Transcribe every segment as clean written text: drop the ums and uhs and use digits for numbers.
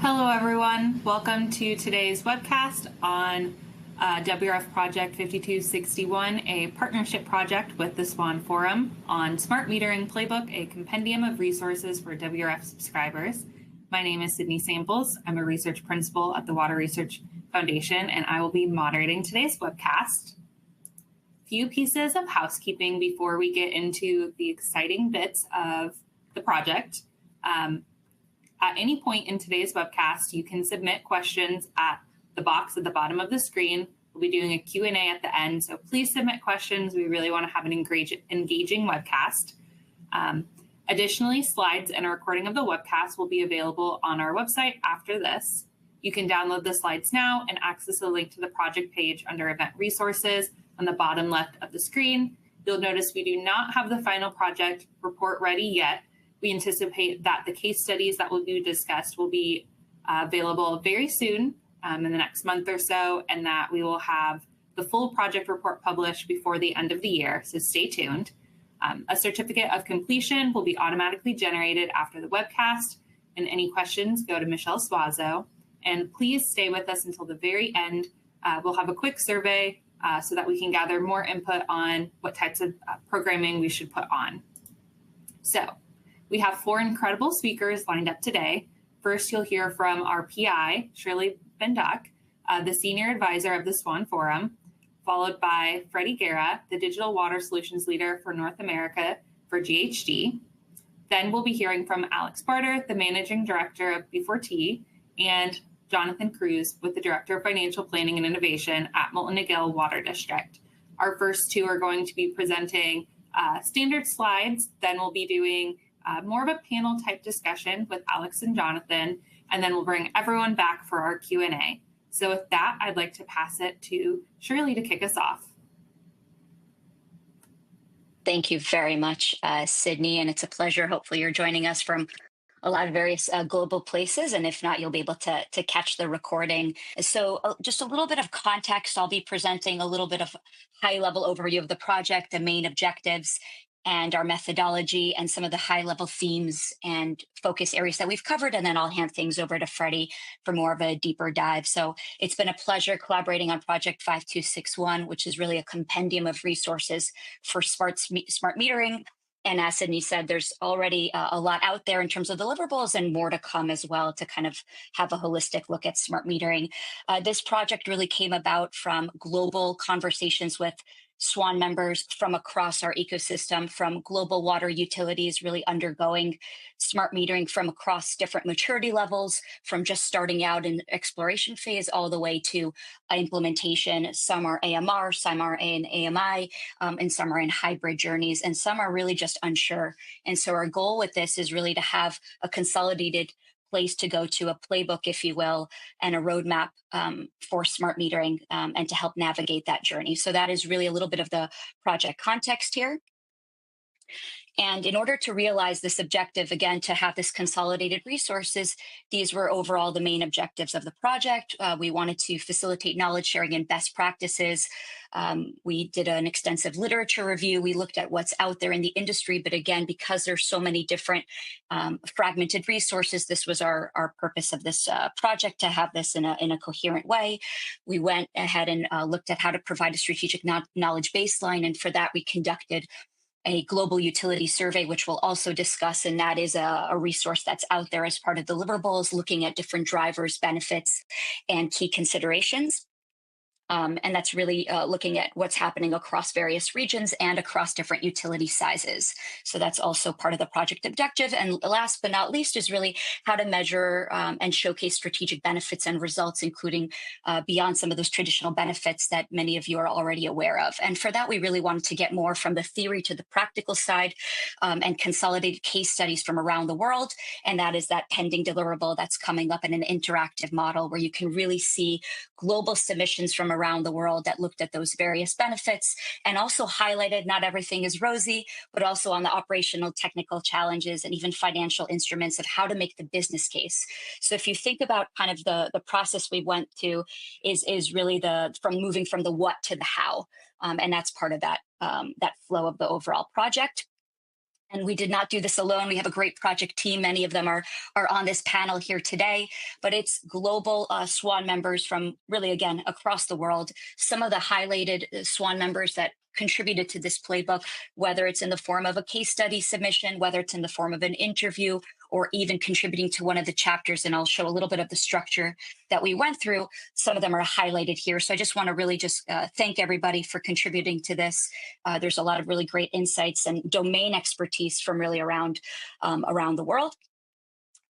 Hello, everyone. Welcome to today's webcast on WRF Project 5261, a partnership project with the SWAN Forum on Smart Metering Playbook, a compendium of resources for WRF subscribers. My name is Sydney Samples. I'm a research principal at the Water Research Foundation, and I will be moderating today's webcast. Few pieces of housekeeping before we get into the exciting bits of the project. At any point in today's webcast, you can submit questions at the box at the bottom of the screen. We'll be doing a Q&A at the end, so please submit questions. We really want to have an engaging webcast. Additionally, slides and a recording of the webcast will be available on our website after this. You can download the slides now and access the link to the project page under Event Resources on the bottom left of the screen. You'll notice we do not have the final project report ready yet. We anticipate that the case studies that will be discussed will be available very soon in the next month or so, and that we will have the full project report published before the end of the year, so stay tuned. A certificate of completion will be automatically generated after the webcast, and any questions go to Michelle Suazo. And please stay with us until the very end. We'll have a quick survey so that we can gather more input on what types of programming we should put on. So, we have four incredible speakers lined up today. First, you'll hear from our PI, Shirley Benduck, the Senior Advisor of the SWAN Forum, followed by Freddie Guerra, the Digital Water Solutions Leader for North America for GHD. Then we'll be hearing from Alex Barter, the Managing Director of B4T, and Jonathan Cruz, with the Director of Financial Planning and Innovation at Molten Nagil Water District. Our first two are going to be presenting standard slides. Then we'll be doing more of a panel type discussion with Alex and Jonathan, and then we'll bring everyone back for our Q&A. So with that, I'd like to pass it to Shirley to kick us off. Thank you very much, Sydney, and it's a pleasure. Hopefully you're joining us from a lot of various global places, and if not, you'll be able to catch the recording. So just a little bit of context, I'll be presenting a little bit of high-level overview of the project, the main objectives, and our methodology, and some of the high-level themes and focus areas that we've covered, and then I'll hand things over to Freddie for more of a deeper dive. So it's been a pleasure collaborating on Project 5261, which is really a compendium of resources for smart metering. And as Sydney said, there's already a lot out there in terms of deliverables and more to come as well to kind of have a holistic look at smart metering. This project really came about from global conversations with SWAN members from across our ecosystem, from global water utilities really undergoing smart metering from across different maturity levels, from just starting out in exploration phase all the way to implementation. Some are AMR, some are in AMI, and some are in hybrid journeys, and some are really just unsure. And so our goal with this is really to have a consolidated place to go to, a playbook, if you will, and a roadmap for smart metering and to help navigate that journey. So that is really a little bit of the project context here. And in order to realize this objective, again, to have this consolidated resources, these were overall the main objectives of the project. We wanted to facilitate knowledge sharing and best practices. We did an extensive literature review. We looked at what's out there in the industry, but again, because there's so many different fragmented resources, this was our purpose of this project, to have this in a coherent way. We went ahead and looked at how to provide a strategic knowledge baseline, and for that, we conducted a global utility survey, which we'll also discuss, and that is a resource that's out there as part of deliverables, looking at different drivers, benefits, and key considerations. And that's really looking at what's happening across various regions and across different utility sizes. So that's also part of the project objective. And last but not least is really how to measure and showcase strategic benefits and results, including beyond some of those traditional benefits that many of you are already aware of. And for that, we really wanted to get more from the theory to the practical side and consolidated case studies from around the world. And that is that pending deliverable that's coming up in an interactive model where you can really see global submissions from around the world that looked at those various benefits and also highlighted not everything is rosy, but also on the operational technical challenges and even financial instruments of how to make the business case. So if you think about kind of the process we went to is really from moving from the what to the how. And that's part of that flow of the overall project. And we did not do this alone. We have a great project team. Many of them are on this panel here today, but it's global SWAN members from really, again, across the world. Some of the highlighted SWAN members that contributed to this playbook, whether it's in the form of a case study submission, whether it's in the form of an interview, or even contributing to one of the chapters. And I'll show a little bit of the structure that we went through. Some of them are highlighted here. So I just want to really just thank everybody for contributing to this. There's a lot of really great insights and domain expertise from really around the world.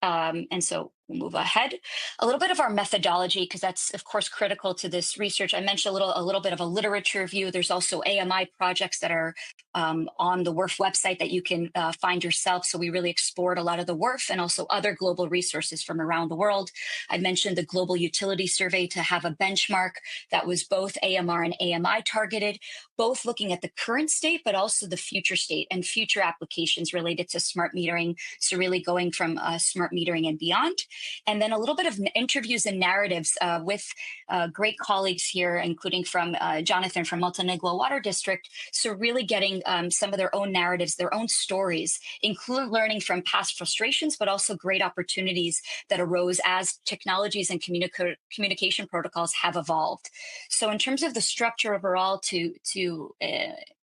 And so we'll move ahead. A little bit of our methodology, because that's, of course, critical to this research. I mentioned a little bit of a literature review. There's also AMI projects that are on the WRF website that you can find yourself. So we really explored a lot of the WRF and also other global resources from around the world. I mentioned the Global Utility Survey to have a benchmark that was both AMR and AMI targeted, both looking at the current state, but also the future state and future applications related to smart metering. So really going from smart metering and beyond. And then a little bit of interviews and narratives with great colleagues here, including from Jonathan from Multilingual Water District. So really getting some of their own narratives, their own stories, include learning from past frustrations, but also great opportunities that arose as technologies and communication protocols have evolved. So in terms of the structure overall to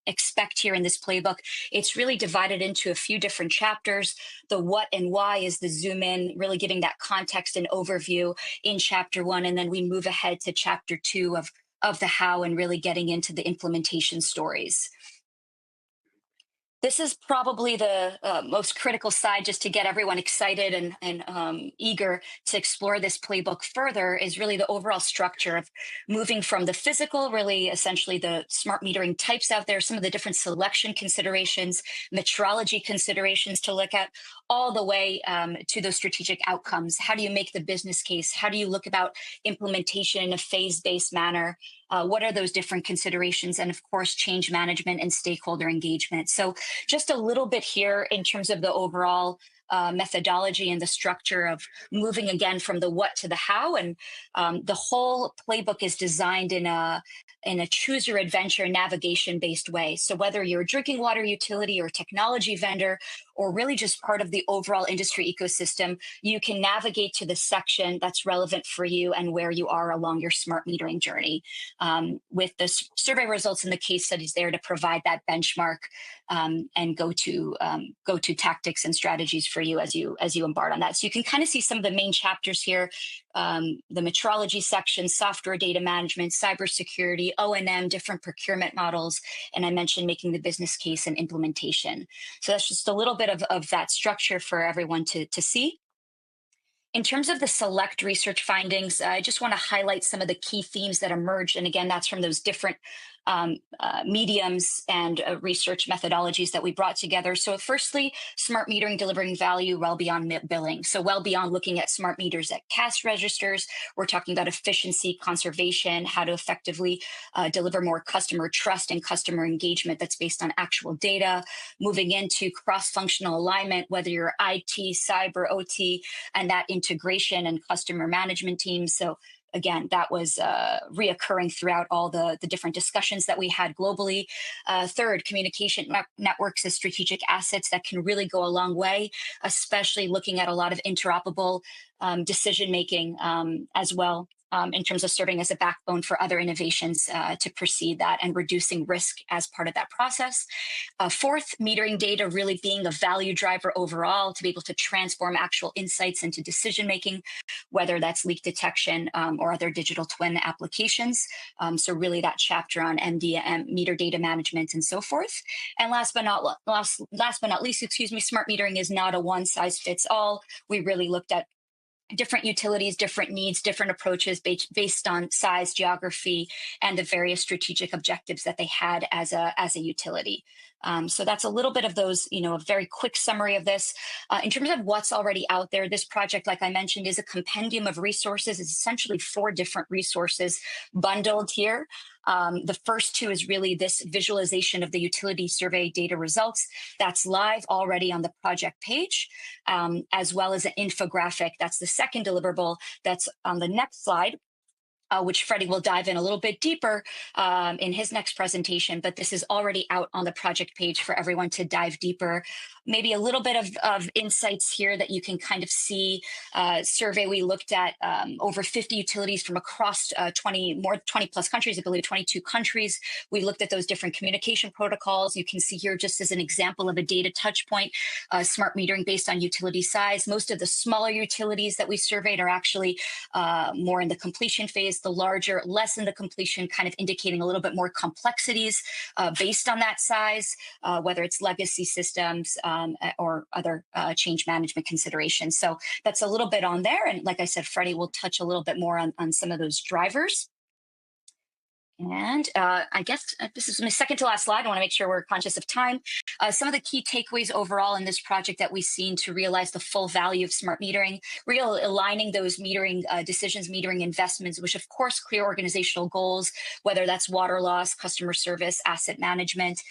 expect here in this playbook, it's really divided into a few different chapters. The what and why is the zoom in, really giving that context and overview in chapter 1. And then we move ahead to chapter 2 of the how and really getting into the implementation stories. This is probably the most critical side, just to get everyone excited and eager to explore this playbook further, is really the overall structure of moving from the physical, really essentially the smart metering types out there, some of the different selection considerations, metrology considerations to look at, all the way to those strategic outcomes. How do you make the business case? How do you look about implementation in a phase-based manner? What are those different considerations? And of course, change management and stakeholder engagement. So just a little bit here in terms of the overall methodology and the structure of moving again from the what to the how. And the whole playbook is designed in a choose your adventure navigation based way. So whether you're a drinking water utility or technology vendor, or really just part of the overall industry ecosystem, you can navigate to the section that's relevant for you and where you are along your smart metering journey, with the survey results and the case studies there to provide that benchmark and go to tactics and strategies for you as you embark on that. So you can kind of see some of the main chapters here: the metrology section, software data management, cybersecurity, O&M, different procurement models, and I mentioned making the business case and implementation. So that's just a little bit of that structure for everyone to see. In terms of the select research findings, I just want to highlight some of the key themes that emerged. And again, that's from those different mediums and research methodologies that we brought together. So firstly, smart metering delivering value well beyond billing. So well beyond looking at smart meters at cash registers, we're talking about efficiency, conservation, how to effectively deliver more customer trust and customer engagement that's based on actual data, moving into cross-functional alignment, whether you're IT, cyber, OT, and that integration and customer management teams. So again, that was reoccurring throughout all the different discussions that we had globally. Third, communication networks as strategic assets that can really go a long way, especially looking at a lot of interoperable decision-making as well. In terms of serving as a backbone for other innovations to precede that and reducing risk as part of that process. Fourth, metering data really being a value driver overall to be able to transform actual insights into decision-making, whether that's leak detection or other digital twin applications. So really that chapter on MDM, meter data management and so forth. And last but not least, smart metering is not a one-size-fits-all. We really looked at different utilities, different needs, different approaches based on size, geography, and the various strategic objectives that they had as a utility. So that's a little bit of those, a very quick summary of this. In terms of what's already out there, this project, like I mentioned, is a compendium of resources. It's essentially 4 different resources bundled here. The first 2 is really this visualization of the utility survey data results that's live already on the project page, as well as an infographic. That's the second deliverable that's on the next slide. which Freddie will dive in a little bit deeper in his next presentation, but this is already out on the project page for everyone to dive deeper. Maybe a little bit of insights here that you can kind of see. Survey, we looked at over 50 utilities from across 20 plus countries, I believe 22 countries. We looked at those different communication protocols. You can see here just as an example of a data touch point, smart metering based on utility size. Most of the smaller utilities that we surveyed are actually more in the completion phase. The larger, less in the completion, kind of indicating a little bit more complexities based on that size, whether it's legacy systems or other change management considerations. So that's a little bit on there. And like I said, Freddie will touch a little bit more on some of those drivers. And I guess this is my second to last slide. I want to make sure we're conscious of time. Some of the key takeaways overall in this project that we've seen to realize the full value of smart metering, aligning those metering decisions, metering investments, which of course clear organizational goals, whether that's water loss, customer service, asset management,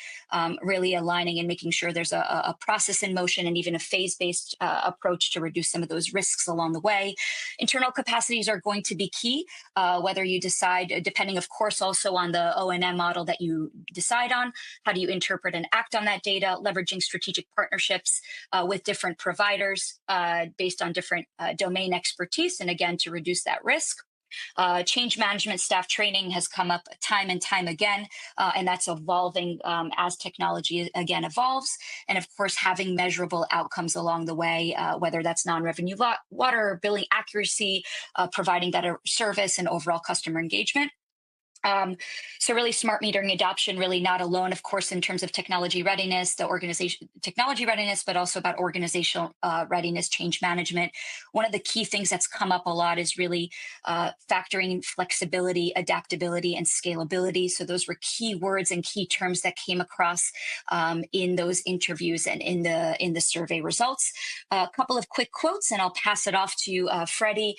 really aligning and making sure there's a process in motion and even a phase-based approach to reduce some of those risks along the way. Internal capacities are going to be key, whether you decide, depending of course also on the O&M model that you decide on, how do you interpret and act on that data, leveraging strategic partnerships with different providers based on different domain expertise, and again, to reduce that risk. Change management staff training has come up time and time again, and that's evolving as technology again evolves. And of course, having measurable outcomes along the way, whether that's non-revenue water billing accuracy, providing better service and overall customer engagement. So really smart metering adoption, really not alone, of course, in terms of technology readiness, the organization, technology readiness, but also about organizational readiness, change management. One of the key things that's come up a lot is really factoring flexibility, adaptability, and scalability. So those were key words and key terms that came across in those interviews and in the survey results. A couple of quick quotes, and I'll pass it off to Freddie,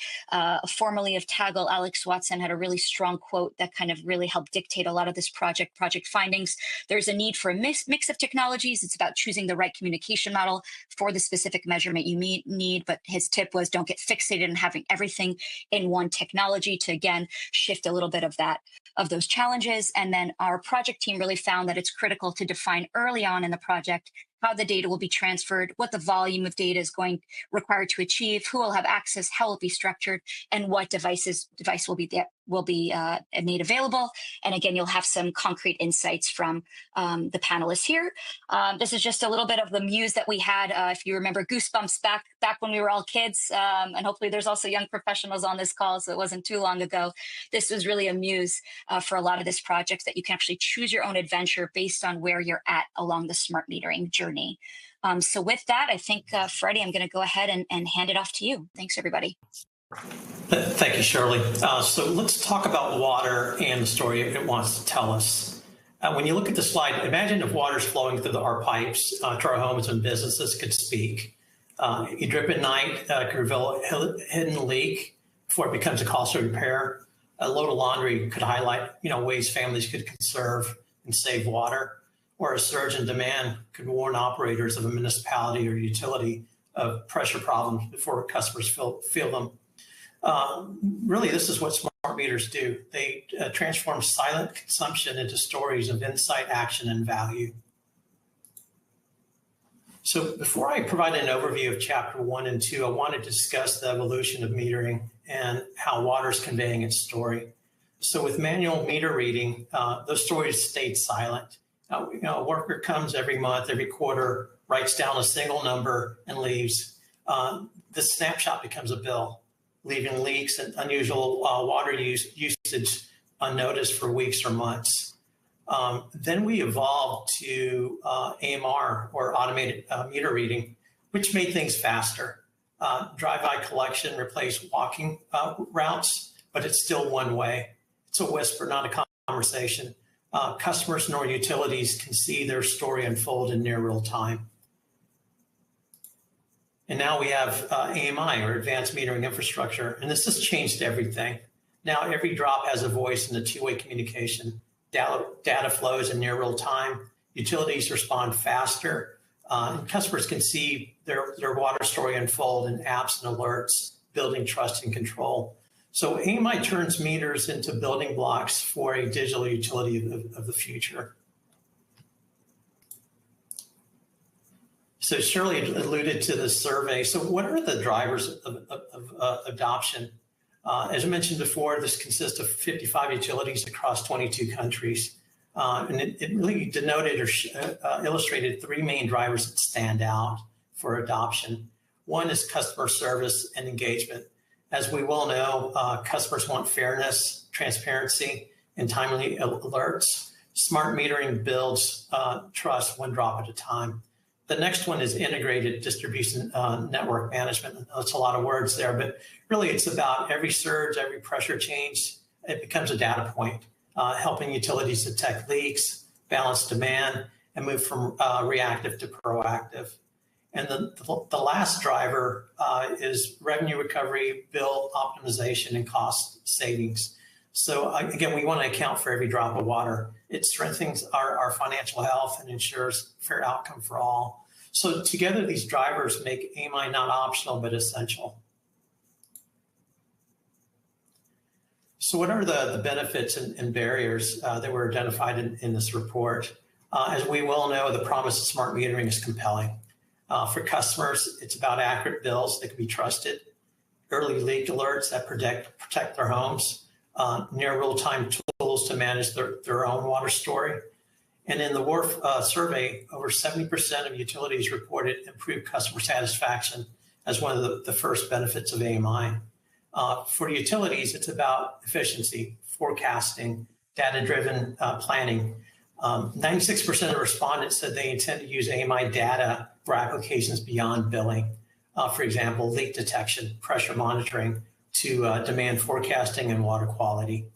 formerly of Taggle. Alex Watson had a really strong quote that kind of really helped dictate a lot of this project findings. There's a need for a mix of technologies. It's about choosing the right communication model for the specific measurement you need. But his tip was don't get fixated on having everything in one technology to, again, shift a little bit of those challenges. And then our project team really found that it's critical to define early on in the project how the data will be transferred, what the volume of data is required to achieve, who will have access, how it will be structured, and what device will be made available. And again, you'll have some concrete insights from the panelists here. This is just a little bit of the muse that we had. If you remember Goosebumps back when we were all kids, and hopefully there's also young professionals on this call, so it wasn't too long ago. This was really a muse for a lot of this project, that you can actually choose your own adventure based on where you're at along the smart metering journey. So with that, I think, Freddie, I'm going to go ahead and hand it off to you. Thanks, everybody. Thank you, Shirley. So let's talk about water and the story it wants to tell us. When you look at the slide, imagine if water's flowing through our pipes to our homes and businesses could speak. You drip at night, could reveal a hidden leak before it becomes a costly repair. A load of laundry could highlight, ways families could conserve and save water. Or a surge in demand could warn operators of a municipality or utility of pressure problems before customers feel them. Really, this is what smart meters do. They transform silent consumption into stories of insight, action, and value. So before I provide an overview of chapter 1 and 2, I want to discuss the evolution of metering and how water is conveying its story. So with manual meter reading, those stories stayed silent. A worker comes every month, every quarter, writes down a single number and leaves. The snapshot becomes a bill, leaving leaks and unusual water usage unnoticed for weeks or months. Then we evolved to AMR, or automated meter reading, which made things faster. Drive-by collection replaced walking routes, but it's still one way. It's a whisper, not a conversation. Customers nor utilities can see their story unfold in near real time. And now we have AMI, or Advanced Metering Infrastructure, and this has changed everything. Now every drop has a voice in the two-way communication. Data flows in near real time. Utilities respond faster, and customers can see their water story unfold in apps and alerts, building trust and control. So AMI turns meters into building blocks for a digital utility of the future. So Shirley alluded to the survey. So what are the drivers of adoption? As I mentioned before, this consists of 55 utilities across 22 countries. And it really denoted or illustrated three main drivers that stand out for adoption. One is customer service and engagement. As we well know, customers want fairness, transparency, and timely alerts. Smart metering builds trust one drop at a time. The next one is integrated distribution network management. That's a lot of words there, but really it's about every surge, every pressure change, it becomes a data point, helping utilities detect leaks, balance demand, and move from reactive to proactive. And the last driver is revenue recovery, bill optimization, and cost savings. So again, we want to account for every drop of water. It strengthens our financial health and ensures fair outcome for all. So together, these drivers make AMI not optional, but essential. So what are the benefits and barriers that were identified in this report? As we well know, the promise of smart metering is compelling. For customers, it's about accurate bills that can be trusted, early leak alerts that protect their homes, near real-time tools to manage their own water story. And in the WRF survey, over 70% of utilities reported improved customer satisfaction as one of the first benefits of AMI. For utilities, it's about efficiency, forecasting, data-driven planning. 96% of respondents said they intend to use AMI data for applications beyond billing. For example, leak detection, pressure monitoring, to demand forecasting and water quality.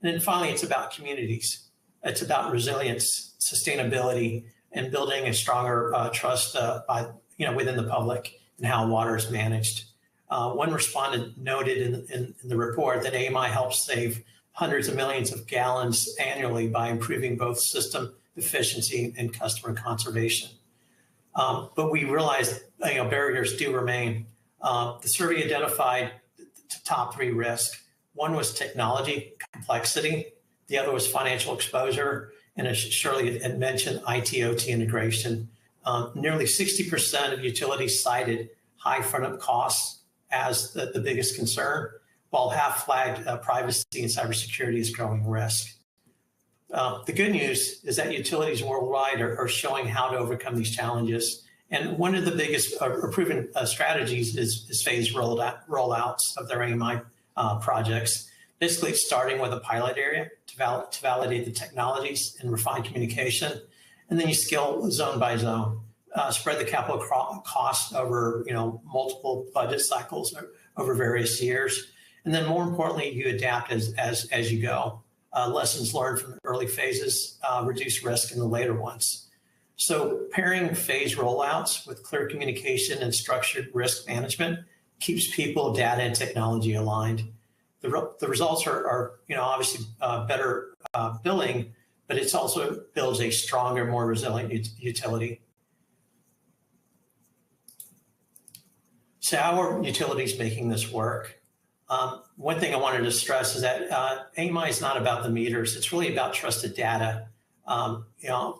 And then finally, it's about communities. It's about resilience, sustainability, and building a stronger trust within the public and how water is managed. One respondent noted in the report that AMI helps save hundreds of millions of gallons annually by improving both system efficiency and customer conservation. But we realize barriers do remain. The survey identified the top three risks. One was technology complexity. The other was financial exposure. And as Shirley had mentioned, IT/OT integration. Nearly 60% of utilities cited high front-up costs as the biggest concern, while half flagged privacy and cybersecurity as growing risk. The good news is that utilities worldwide are showing how to overcome these challenges. And one of the biggest proven strategies is phased rollouts of their AMI projects. Basically, starting with a pilot area to validate the technologies and refine communication. And then you scale zone by zone, spread the capital cost over multiple budget cycles over various years. And then more importantly, you adapt as you go. Lessons learned from the early phases reduce risk in the later ones. So pairing phased rollouts with clear communication and structured risk management keeps people, data, and technology aligned. The results are obviously better billing, but it also builds a stronger, more resilient utility. So how are utilities making this work? One thing I wanted to stress is that AMI is not about the meters. It's really about trusted data.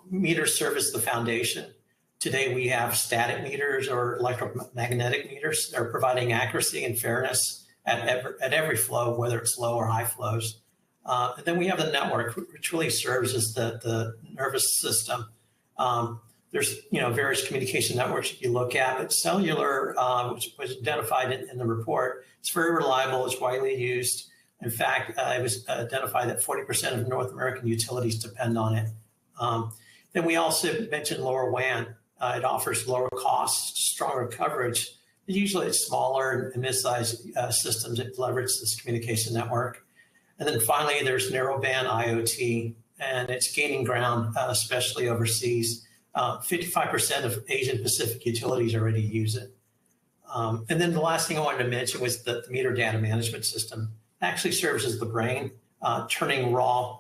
Meters serve as the foundation. Today we have static meters or electromagnetic meters. They're providing accuracy and fairness at every flow, whether it's low or high flows. And then we have the network, which really serves as the nervous system. There's various communication networks you look at, but cellular, which was identified in the report, it's very reliable, it's widely used. In fact, it was identified that 40% of North American utilities depend on it. Then we also mentioned lower WAN. It offers lower costs, stronger coverage. Usually it's smaller and mid-sized systems that leverage this communication network. And then finally, there's narrowband IoT, and it's gaining ground, especially overseas. 55% of Asian Pacific utilities already use it. And then the last thing I wanted to mention was the meter data management system. It actually serves as the brain, turning raw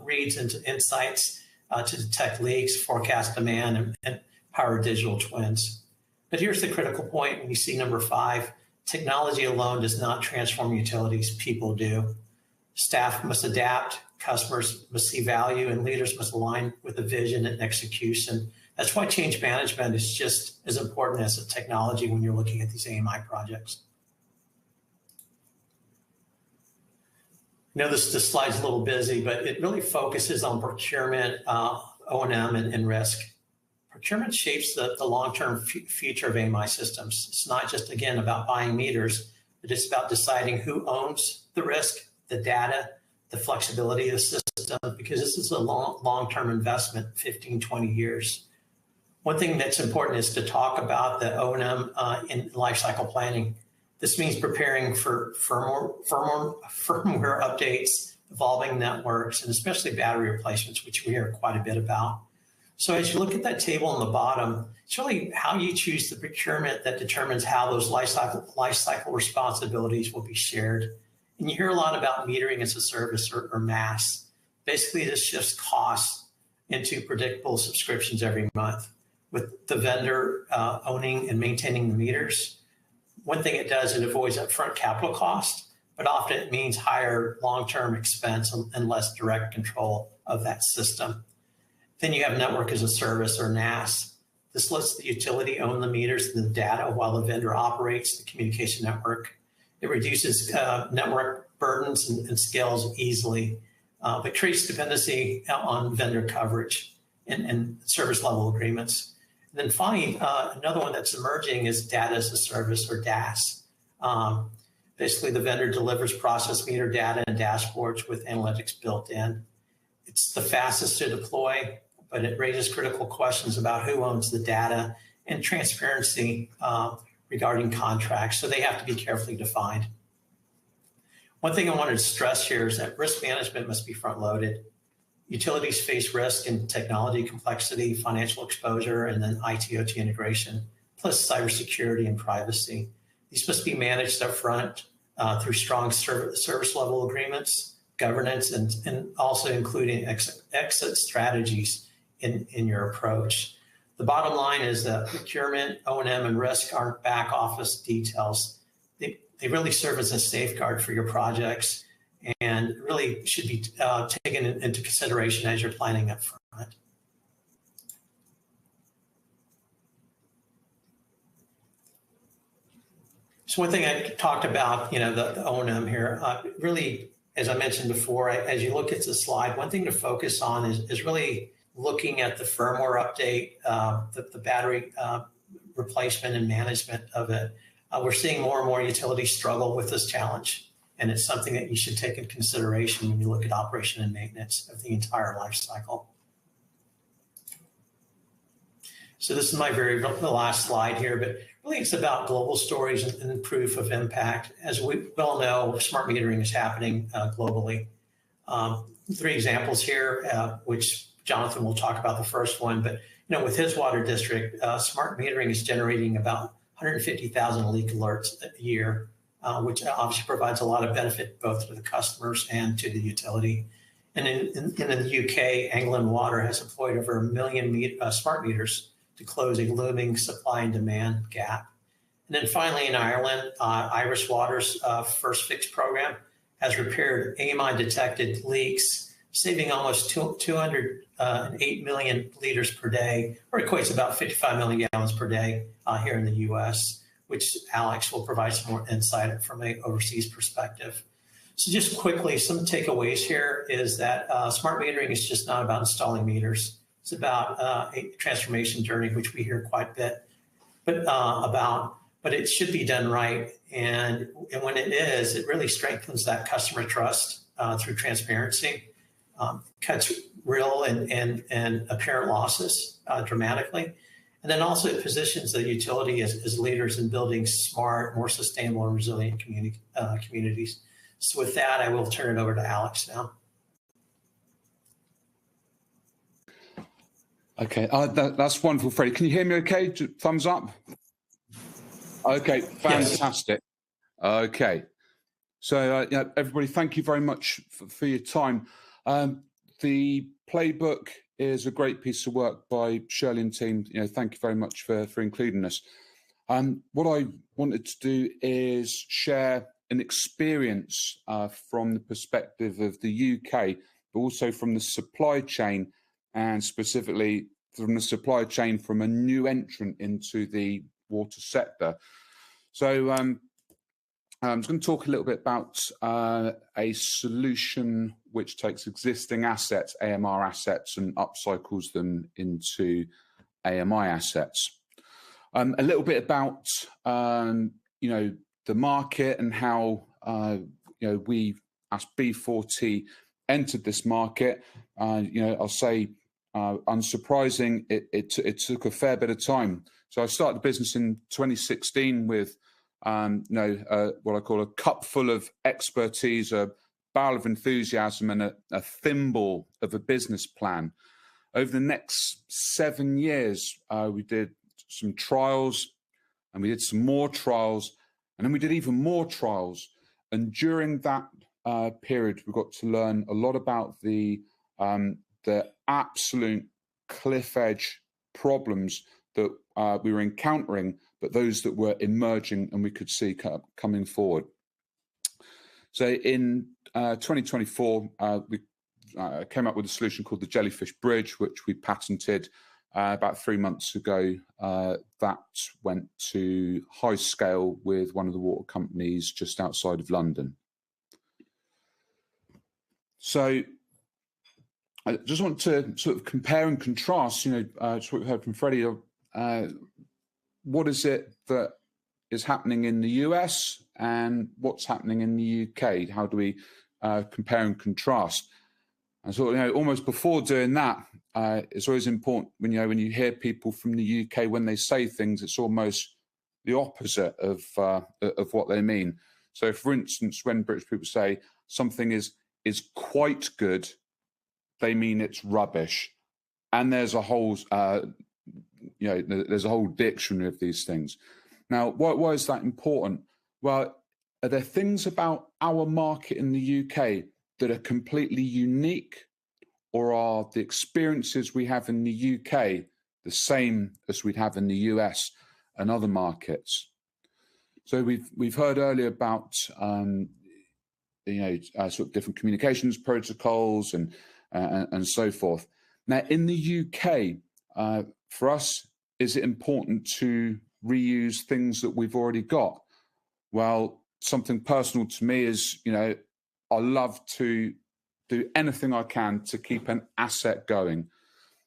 reads into insights to detect leaks, forecast demand, and power digital twins. But here's the critical point when you see number 5, Technology alone does not transform utilities, people do. Staff must adapt, customers must see value, and leaders must align with the vision and execution. That's why change management is just as important as the technology when you're looking at these AMI projects. I know this slide's a little busy, but it really focuses on procurement, O&M, and risk. Procurement shapes the long-term future of AMI systems. It's not just, again, about buying meters, but it's about deciding who owns the risk, the data, the flexibility of the system, because this is a long-term investment, 15, 20 years. One thing that's important is to talk about the O&M in lifecycle planning. This means preparing for firmware updates, evolving networks, and especially battery replacements, which we hear quite a bit about. So as you look at that table on the bottom, it's really how you choose the procurement that determines how those lifecycle responsibilities will be shared. And you hear a lot about metering as a service or MAS. Basically, this shifts costs into predictable subscriptions every month, with the vendor owning and maintaining the meters. One thing it does, it avoids upfront capital cost, but often it means higher long-term expense and less direct control of that system. Then you have network as a service or NAS. This lets the utility own the meters and the data while the vendor operates the communication network. It reduces network burdens and scales easily, but creates dependency on vendor coverage and service level agreements. And then finally, another one that's emerging is data as a service or DAS. Basically, the vendor delivers process meter data and dashboards with analytics built in. It's the fastest to deploy, but it raises critical questions about who owns the data and transparency regarding contracts, so they have to be carefully defined. One thing I wanted to stress here is that risk management must be front-loaded. Utilities face risk in technology complexity, financial exposure, and then IT/OT integration, plus cybersecurity and privacy. These must be managed upfront through strong service level agreements, governance, and also including exit strategies in your approach. The bottom line is that procurement, O&M, and risk aren't back office details. They really serve as a safeguard for your projects and really should be taken into consideration as you're planning up front. So one thing I talked about, the O&M here, really, as I mentioned before, as you look at the slide, one thing to focus on is really looking at the firmware update, the battery replacement and management of it. We're seeing more and more utilities struggle with this challenge, and it's something that you should take into consideration when you look at operation and maintenance of the entire life cycle. So this is my the last slide here, but really it's about global stories and proof of impact. As we well know, smart metering is happening globally. 3 examples here, which Jonathan will talk about the first one, but with his water district, smart metering is generating about 150,000 leak alerts a year, which obviously provides a lot of benefit both to the customers and to the utility. And in the UK, England Water has deployed over 1 million smart meters to close a looming supply and demand gap. And then finally in Ireland, Irish Water's First Fix program has repaired AMI detected leaks, saving almost 208 million liters per day, or equates about 55 million gallons per day here in the US, which Alex will provide some more insight from an overseas perspective. So just quickly, some takeaways here is that smart metering is just not about installing meters. It's about a transformation journey, which we hear quite a bit but it should be done right. And when it is, it really strengthens that customer trust through transparency, cuts real and apparent losses dramatically. And then also it positions the utility as leaders in building smart, more sustainable and resilient communities. So with that, I will turn it over to Alex now. Okay, that's wonderful, Freddie. Can you hear me okay? Thumbs up? Okay, fantastic. Yes. Okay. So, everybody, thank you very much for your time. The playbook is a great piece of work by Shirley and team. Thank you very much for including us. What I wanted to do is share an experience from the perspective of the UK, but also from the supply chain, and specifically from the supply chain from a new entrant into the water sector. So I'm just going to talk a little bit about a solution which takes existing assets, AMR assets, and upcycles them into AMI assets. A little bit about the market and how we as B40 entered this market. I'll say unsurprising, it took a fair bit of time. So I started the business in 2016 with what I call a cup full of expertise, a barrel of enthusiasm, and a thimble of a business plan. Over the next 7 years, we did some trials, and we did some more trials, and then we did even more trials. And during that period, we got to learn a lot about the absolute cliff edge problems that we were encountering, but those that were emerging and we could see coming forward. So in 2024, we came up with a solution called the Jellyfish Bridge, which we patented about 3 months ago. That went to high scale with one of the water companies just outside of London. So I just want to sort of compare and contrast, just what we heard from Freddie. What is it that is happening in the US and what's happening in the UK? How do we compare and contrast? And so, almost before doing that, it's always important when you hear people from the UK, when they say things, it's almost the opposite of what they mean. So, for instance, when British people say something is quite good, they mean it's rubbish. And there's a whole there's a whole dictionary of these things. Now, why is that important? Well, are there things about our market in the UK that are completely unique, or are the experiences we have in the UK the same as we'd have in the US and other markets? So we've heard earlier about sort of different communications protocols and so forth. Now, in the UK, for us, is it important to reuse things that we've already got? Well, something personal to me is, I love to do anything I can to keep an asset going.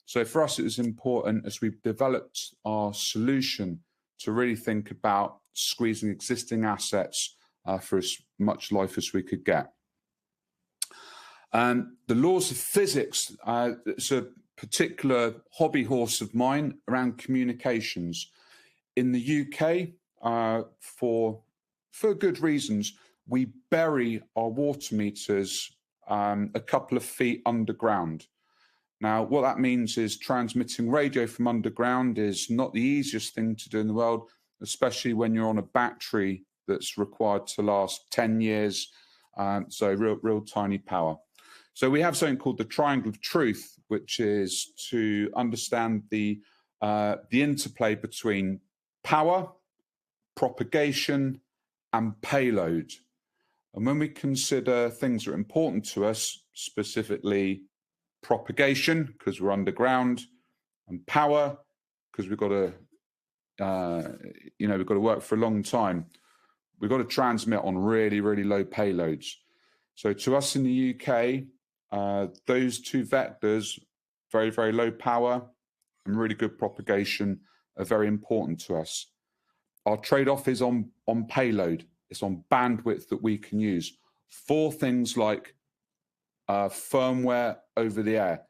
So for us, it was important as we've developed our solution to really think about squeezing existing assets for as much life as we could get. The laws of physics, it's a particular hobby horse of mine around communications. In the UK, for good reasons, we bury our water meters a couple of feet underground. Now, what that means is transmitting radio from underground is not the easiest thing to do in the world, especially when you're on a battery that's required to last 10 years, so real tiny power. So we have something called the triangle of truth, which is to understand the interplay between power, propagation, and payload. And when we consider things that are important to us, specifically propagation, because we're underground, and power, because we've got to, we've got to work for a long time, we've got to transmit on really, really low payloads. So to us in the UK, those two vectors, very, very low power and really good propagation, are very important to us. Our trade-off is on payload. It's on bandwidth that we can use for things like firmware over the air.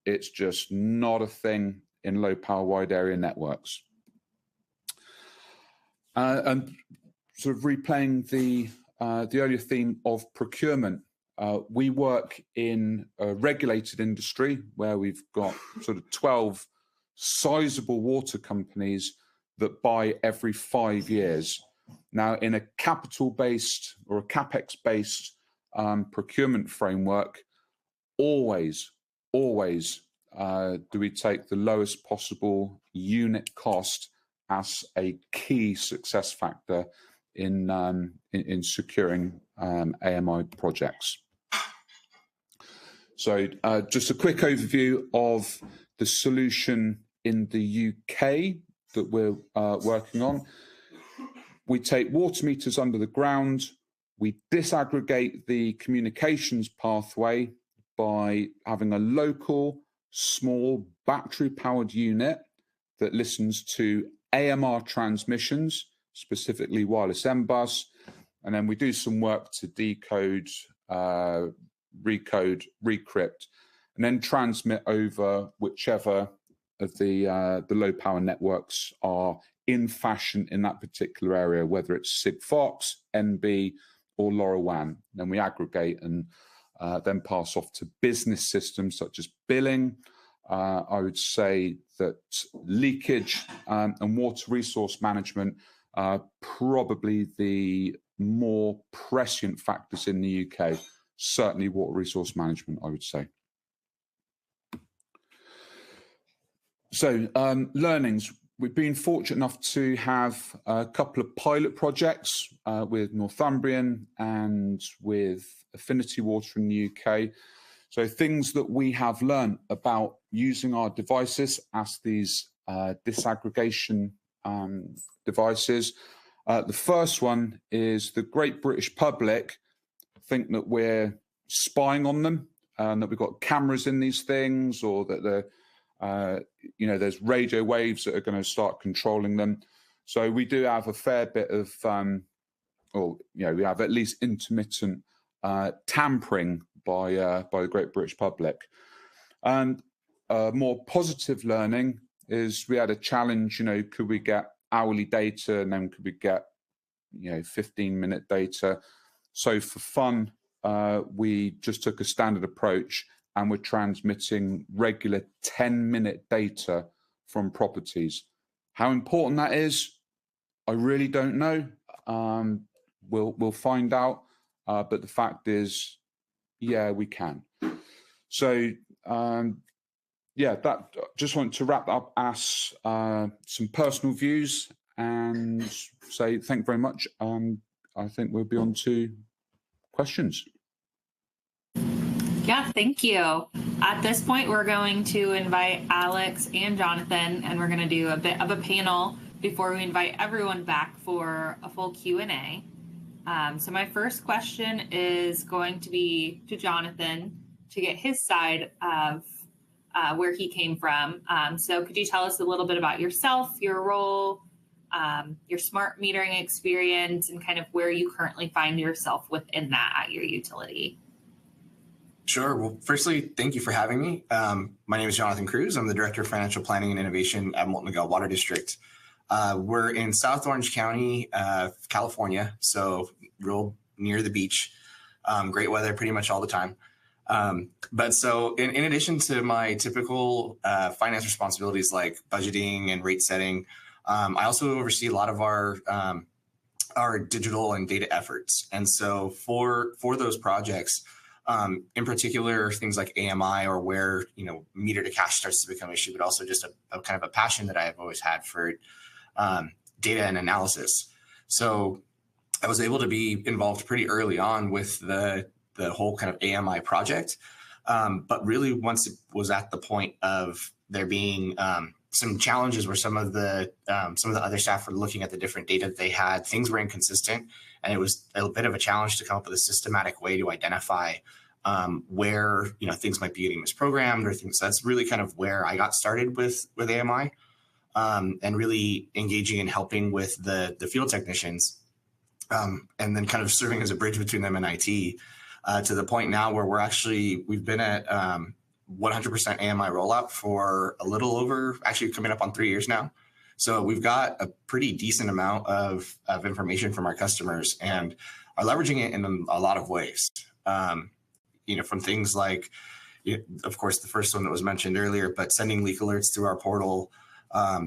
It's just not a thing in low power wide area networks. And sort of replaying the earlier theme of procurement, we work in a regulated industry where we've got sort of 12 sizable water companies that buy every 5 years. Now, in a capital-based or a CapEx-based procurement framework, always do we take the lowest possible unit cost as a key success factor in securing AMI projects. So just a quick overview of the solution in the UK that we're working on. We take water meters under the ground. We disaggregate the communications pathway by having a local, small, battery-powered unit that listens to AMR transmissions, specifically wireless M-bus, and then we do some work to decode, recode, recrypt, and then transmit over whichever of the low-power networks are in fashion in that particular area, whether it's Sigfox, NB, or LoRaWAN. Then we aggregate and then pass off to business systems such as billing. I would say that leakage and water resource management are probably the more prescient factors in the UK. Certainly water resource management, I would say. So learnings. We've been fortunate enough to have a couple of pilot projects with Northumbrian and with Affinity Water in the UK. So things that we have learned about using our devices as these disaggregation devices. The first one is the great British public think that we're spying on them and that we've got cameras in these things, or that they're there's radio waves that are going to start controlling them. So we do have a fair bit of, we have at least intermittent tampering by the great British public. And more positive learning is we had a challenge, could we get hourly data, and then could we get, 15-minute data? So for fun, we just took a standard approach, and we're transmitting regular 10-minute data from properties. How important that is, I really don't know. We'll find out. But the fact is, yeah, we can. So, that just want to wrap up as some personal views and say thank you very much. I think we'll be on to questions. Yeah, thank you. At this point, we're going to invite Alex and Jonathan, and we're going to do a bit of a panel before we invite everyone back for a full Q&A. So my first question is going to be to Jonathan to get his side of where he came from. So could you tell us a little bit about yourself, your role, your smart metering experience, and kind of where you currently find yourself within that at your utility? Sure. Well, firstly, thank you for having me. My name is Jonathan Cruz. I'm the Director of Financial Planning and Innovation at Molten Miguel Water District. We're in South Orange County, California, so real near the beach. Great weather pretty much all the time. But so in addition to my typical finance responsibilities like budgeting and rate setting, I also oversee a lot of our digital and data efforts. And so for those projects, in particular, things like AMI, or where, meter to cash starts to become an issue, but also just a kind of a passion that I've always had for data and analysis. So I was able to be involved pretty early on with the whole kind of AMI project. But really, once it was at the point of there being some challenges where some of the other staff were looking at the different data that they had, things were inconsistent, and it was a bit of a challenge to come up with a systematic way to identify where things might be getting misprogrammed or things. That's really kind of where I got started with AMI, and really engaging and helping with the field technicians, and then kind of serving as a bridge between them and IT, to the point now where we've been at 100% AMI rollout for a little over, actually coming up on 3 years now. So we've got a pretty decent amount of information from our customers and are leveraging it in a lot of ways. From things like, of course, the first one that was mentioned earlier, but sending leak alerts through our portal,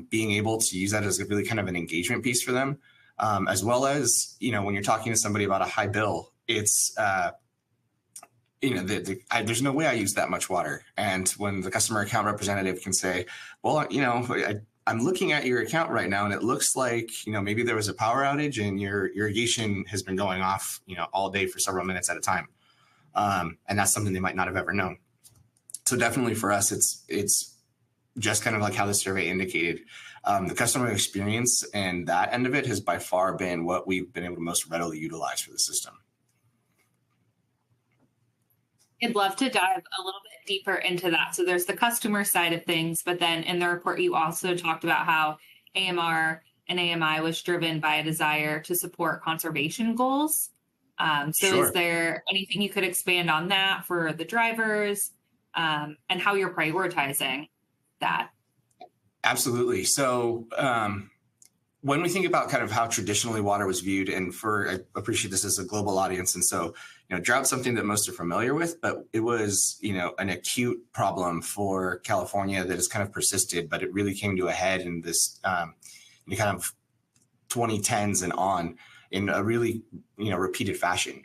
being able to use that as a really kind of an engagement piece for them, as well as, when you're talking to somebody about a high bill, it's, there's no way I use that much water. And when the customer account representative can say, well, I'm looking at your account right now, and it looks like, maybe there was a power outage and your irrigation has been going off, all day for several minutes at a time. And that's something they might not have ever known. So definitely for us, it's just kind of like how the survey indicated. The customer experience and that end of it has by far been what we've been able to most readily utilize for the system. I'd love to dive a little bit deeper into that. So there's the customer side of things, but then in the report, you also talked about how AMR and AMI was driven by a desire to support conservation goals. Sure. Is there anything you could expand on that for the drivers, and how you're prioritizing that? Absolutely. So when we think about kind of how traditionally water was viewed, and I appreciate this as a global audience, and so drought's something that most are familiar with, but it was an acute problem for California that has kind of persisted, but it really came to a head in this kind of 2010s and on in a really repeated fashion.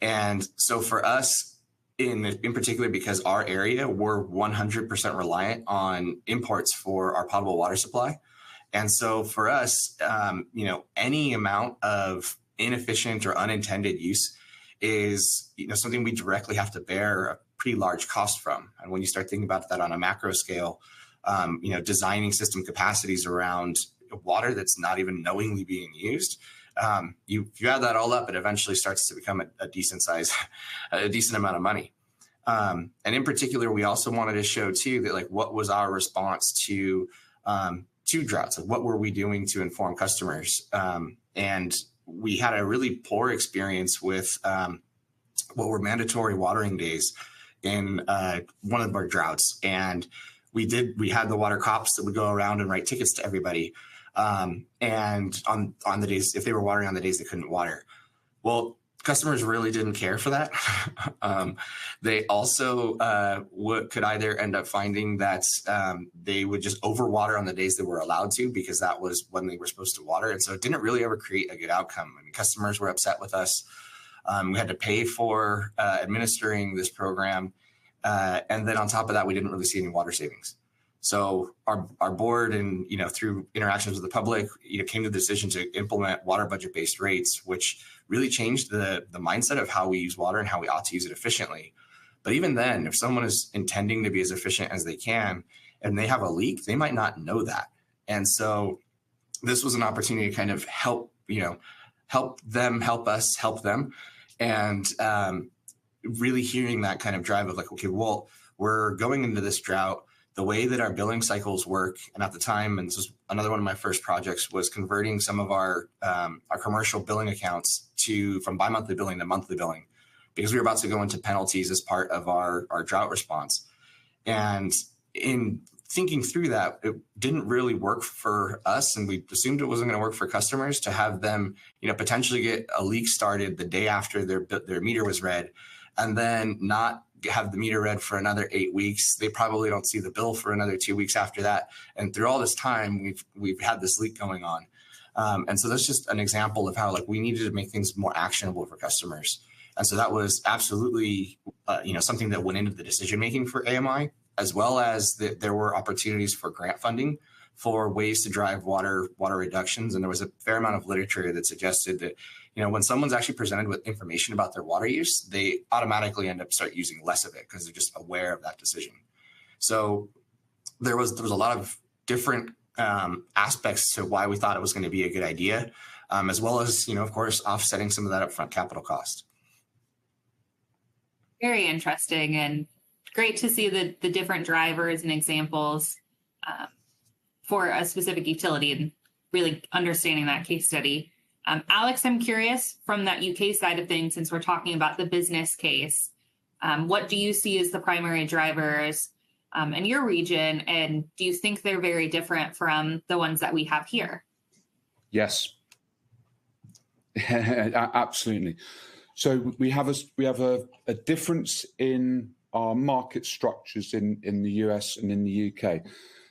And so for us, in particular, because our area, we're 100% reliant on imports for our potable water supply. And so for us, any amount of inefficient or unintended use is something we directly have to bear a pretty large cost from. And when you start thinking about that on a macro scale, designing system capacities around water that's not even knowingly being used, you add that all up, it eventually starts to become a decent amount of money. And in particular, we also wanted to show too that what was our response to droughts? What were we doing to inform customers? And we had a really poor experience with what were mandatory watering days in one of our droughts. And we had the water cops that would go around and write tickets to everybody. And on the days, if they were watering on the days they couldn't water. Well, customers really didn't care for that. They also could either end up finding that they would just overwater on the days they were allowed to, because that was when they were supposed to water. And so it didn't really ever create a good outcome. I mean, customers were upset with us. We had to pay for administering this program. And then on top of that, we didn't really see any water savings. So our board and, through interactions with the public, came to the decision to implement water budget-based rates, which really changed the mindset of how we use water and how we ought to use it efficiently. But even then, if someone is intending to be as efficient as they can and they have a leak, they might not know that. And so this was an opportunity to kind of help them, help us, help them. And really hearing that kind of drive of okay, well, we're going into this drought. The way that our billing cycles work, and at the time, and this was another one of my first projects, was converting some of our commercial billing accounts from bi-monthly billing to monthly billing, because we were about to go into penalties as part of our drought response. And in thinking through that, it didn't really work for us, and we assumed it wasn't going to work for customers to have them, potentially get a leak started the day after their meter was read, and then not have the meter read for another 8 weeks. They probably don't see the bill for another 2 weeks after that. And through all this time, we've had this leak going on. And so that's just an example of how we needed to make things more actionable for customers. And so that was absolutely something that went into the decision making for AMI, as well as there were opportunities for grant funding for ways to drive water reductions. And there was a fair amount of literature that suggested that when someone's actually presented with information about their water use, they automatically end up start using less of it because they're just aware of that decision. So there was a lot of different aspects to why we thought it was going to be a good idea, as well as, of course, offsetting some of that upfront capital cost. Very interesting, and great to see the different drivers and examples for a specific utility and really understanding that case study. Alex, I'm curious from that UK side of things, since we're talking about the business case, what do you see as the primary drivers in your region? And do you think they're very different from the ones that we have here? Yes, absolutely. So we have a difference in our market structures in the US and in the UK.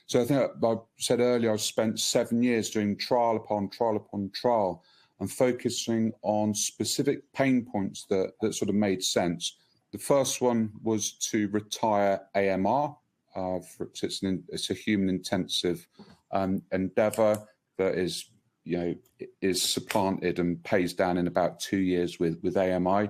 So I think I said earlier, I've spent 7 years doing trial upon trial upon trial and focusing on specific pain points that sort of made sense. The first one was to retire AMR. It's a human intensive endeavor that is, is supplanted and pays down in about 2 years with AMI.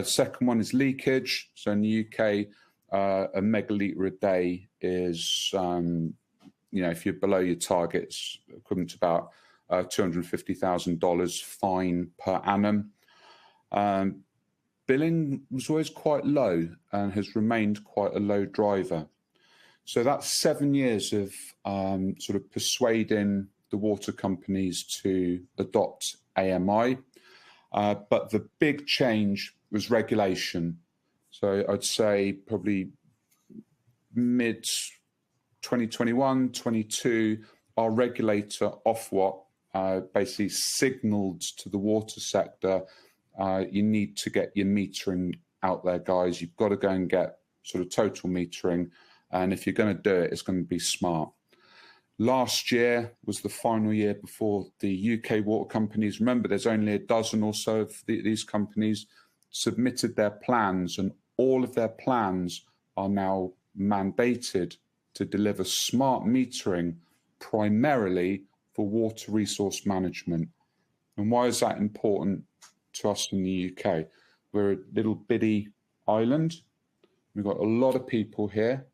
Second one is leakage. So in the UK, a megalitre a day is, if you're below your targets, equivalent to about $250,000 fine per annum. Billing was always quite low and has remained quite a low driver. So that's 7 years of sort of persuading the water companies to adopt AMI. But the big change was regulation. So I'd say probably mid 2021, 22, our regulator, Ofwat, basically signalled to the water sector, you need to get your metering out there, guys. You've got to go and get sort of total metering. And if you're going to do it, it's going to be smart. Last year was the final year before the UK water companies, remember there's only a dozen or so of these companies, submitted their plans, and all of their plans are now mandated to deliver smart metering primarily for water resource management. And why is that important to us in the UK? We're a little bitty island. We've got a lot of people here.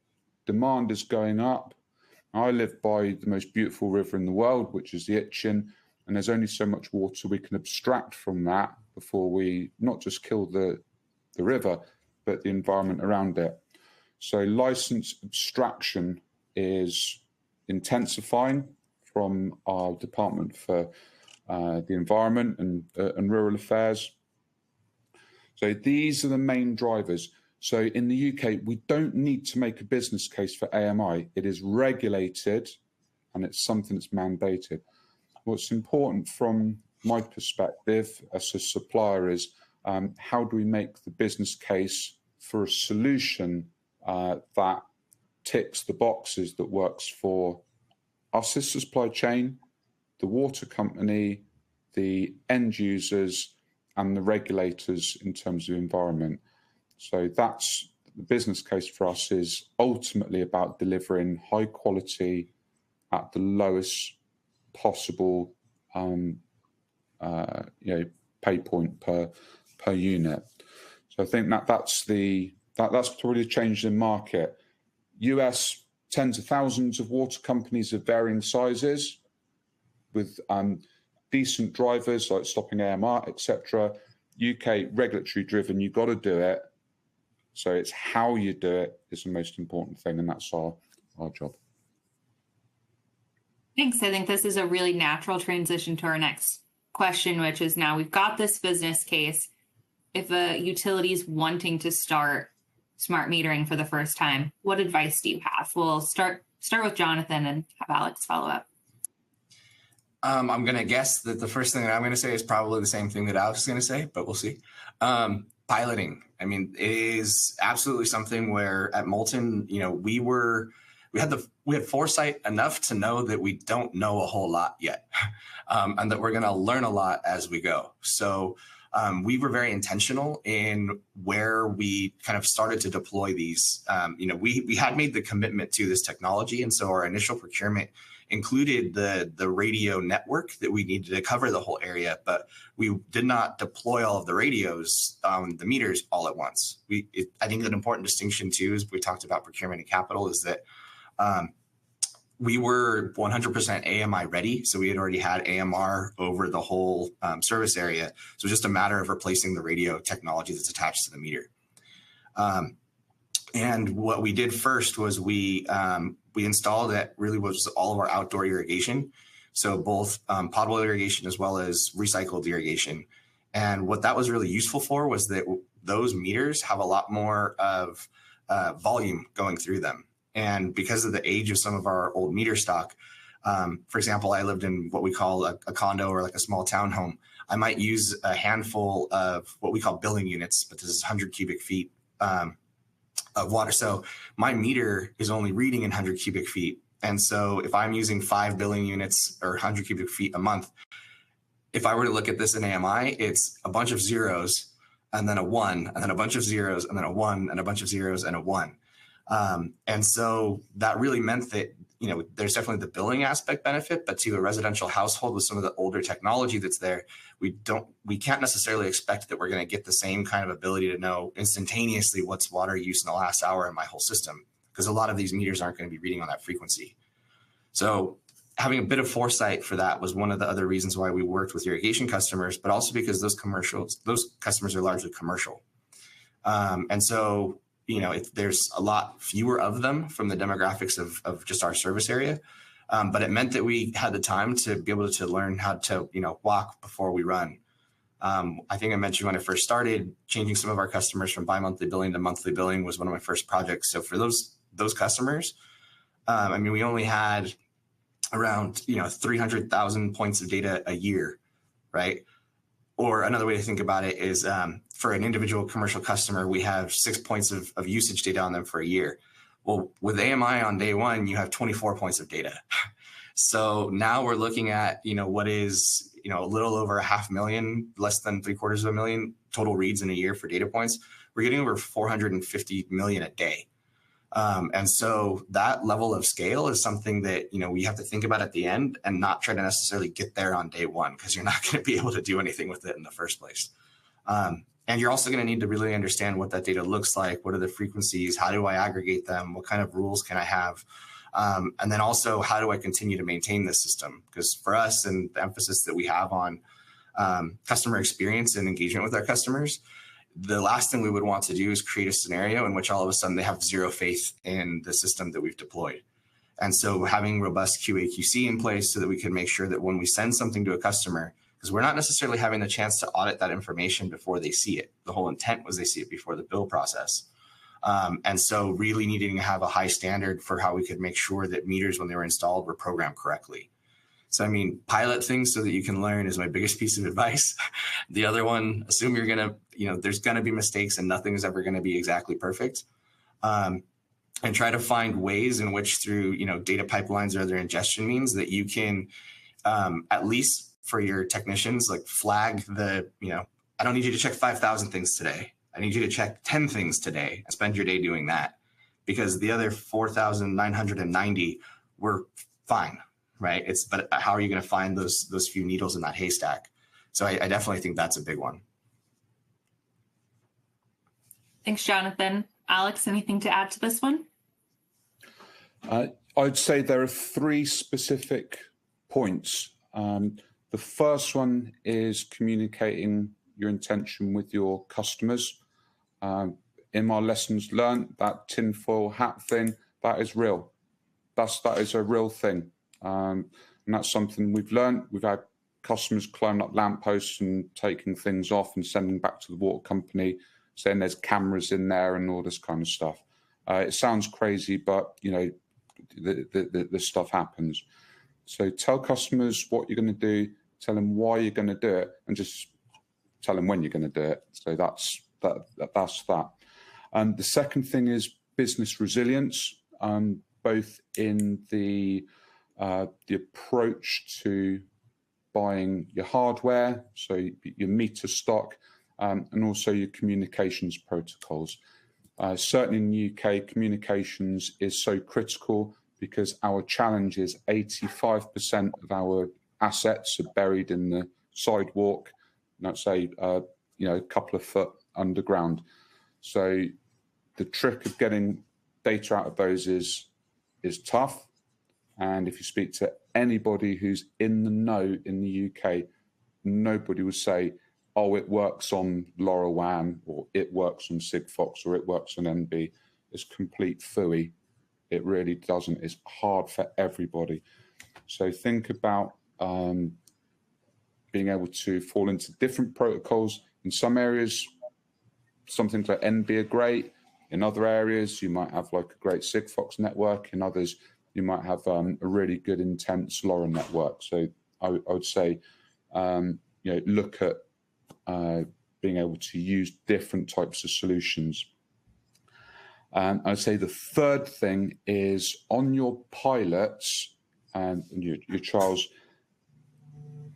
Demand is going up. I live by the most beautiful river in the world, which is the Itchen, and there's only so much water we can abstract from that before we not just kill the river, but the environment around it. So license abstraction is intensifying from our Department for the Environment and Rural Affairs. So these are the main drivers. So in the UK, we don't need to make a business case for AMI. It is regulated and it's something that's mandated. What's important from my perspective as a supplier is how do we make the business case for a solution that ticks the boxes, that works for us as supply chain, the water company, the end users, and the regulators in terms of environment. So that's the business case for us, is ultimately about delivering high quality at the lowest possible pay point per unit. So I think that's probably a change in market. US, tens of thousands of water companies of varying sizes with decent drivers like stopping AMR, etc. UK, regulatory driven, you've got to do it. So it's how you do it is the most important thing, and that's our job. Thanks. I think this is a really natural transition to our next question, which is now we've got this business case. If a utility is wanting to start smart metering for the first time, what advice do you have? We'll start with Jonathan and have Alex follow up. I'm going to guess that the first thing that I'm going to say is probably the same thing that Alex is going to say, but we'll see. Piloting. I mean, it is absolutely something where at Moulton, we had foresight enough to know that we don't know a whole lot yet, and that we're going to learn a lot as we go. So we were very intentional in where we kind of started to deploy these. We had made the commitment to this technology, and so our initial procurement included the radio network that we needed to cover the whole area, but we did not deploy all of the radios, the meters all at once. I think an important distinction too, is we talked about procurement and capital, is that we were 100% AMI ready. So we had already had AMR over the whole service area. So just a matter of replacing the radio technology that's attached to the meter. And what we did first was we installed that really was all of our outdoor irrigation. So both potable irrigation as well as recycled irrigation. And what that was really useful for was that those meters have a lot more of volume going through them. And because of the age of some of our old meter stock, for example, I lived in what we call a condo or like a small townhome. I might use a handful of what we call billing units, but this is 100 cubic feet of water. So my meter is only reading in 100 cubic feet. And so if I'm using 5 billing units or 100 cubic feet a month, if I were to look at this in AMI, it's a bunch of zeros and then a 1, and then a bunch of zeros and then a 1 and a bunch of zeros and a 1. And so that really meant that there's definitely the billing aspect benefit, but to a residential household with some of the older technology that's there, we can't necessarily expect that we're going to get the same kind of ability to know instantaneously what's water use in the last hour in my whole system, because a lot of these meters aren't going to be reading on that frequency. So having a bit of foresight for that was one of the other reasons why we worked with irrigation customers, but also because those customers are largely commercial. And so, if there's a lot fewer of them from the demographics of just our service area, but it meant that we had the time to be able to learn how to, walk before we run. I think I mentioned when I first started, changing some of our customers from bi-monthly billing to monthly billing was one of my first projects. So for those customers, we only had around 300,000 points of data a year, right? Or another way to think about it is for an individual commercial customer, we have 6 points of usage data on them for a year. Well, with AMI on day one, you have 24 points of data. So now we're looking at, what is, a little over 500,000, less than 750,000 total reads in a year for data points. We're getting over 450 million a day. And so that level of scale is something that, we have to think about at the end and not try to necessarily get there on day one, because you're not going to be able to do anything with it in the first place. And you're also going to need to really understand what that data looks like. What are the frequencies? How do I aggregate them? What kind of rules can I have? And then also, how do I continue to maintain this system? Because for us, and the emphasis that we have on customer experience and engagement with our customers, the last thing we would want to do is create a scenario in which all of a sudden they have zero faith in the system that we've deployed. And so having robust QA/QC in place so that we can make sure that when we send something to a customer, because we're not necessarily having the chance to audit that information before they see it. The whole intent was they see it before the bill process. And so really needing to have a high standard for how we could make sure that meters, when they were installed, were programmed correctly. So, pilot things so that you can learn is my biggest piece of advice. The other one, assume you're going to, there's going to be mistakes and nothing is ever going to be exactly perfect. And try to find ways in which through, data pipelines or other ingestion means that you can, at least for your technicians, like flag the, I don't need you to check 5,000 things today. I need you to check 10 things today and spend your day doing that, because the other 4,990 were fine. Right. But how are you going to find those few needles in that haystack? So I definitely think that's a big one. Thanks, Jonathan. Alex, anything to add to this one? I'd say there are three specific points. The first one is communicating your intention with your customers. In my lessons learned, that tinfoil hat thing, that is real. That is a real thing. And that's something we've learned. We've had customers climbing up lampposts and taking things off and sending back to the water company, saying there's cameras in there and all this kind of stuff. It sounds crazy, but the stuff happens. So tell customers what you're going to do, tell them why you're going to do it, and just tell them when you're going to do it. So that's that. And the second thing is business resilience, both in the approach to buying your hardware, so your meter stock, and also your communications protocols. Certainly in the UK, communications is so critical because our challenge is 85% of our assets are buried in the sidewalk, let's say, a couple of foot underground. So the trick of getting data out of those is tough. And if you speak to anybody who's in the know in the UK, nobody would say, oh, it works on LoRaWAN, or it works on Sigfox, or it works on NB. It's complete phooey. It really doesn't. It's hard for everybody. So think about being able to fall into different protocols. In some areas, something like NB are great. In other areas, you might have like a great Sigfox network. In others, you might have a really good, intense LoRa network. So I would say, look at being able to use different types of solutions. I'd say the third thing is on your pilots and your trials,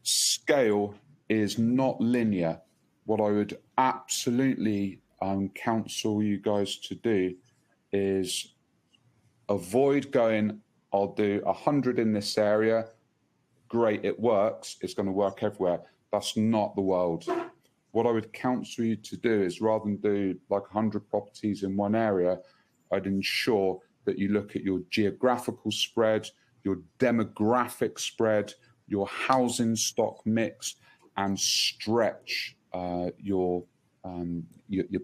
scale is not linear. What I would absolutely counsel you guys to do is avoid going I'll do 100 in this area. Great, it works. It's going to work everywhere. That's not the world. What I would counsel you to do is, rather than do like 100 properties in one area, I'd ensure that you look at your geographical spread, your demographic spread, your housing stock mix, and stretch your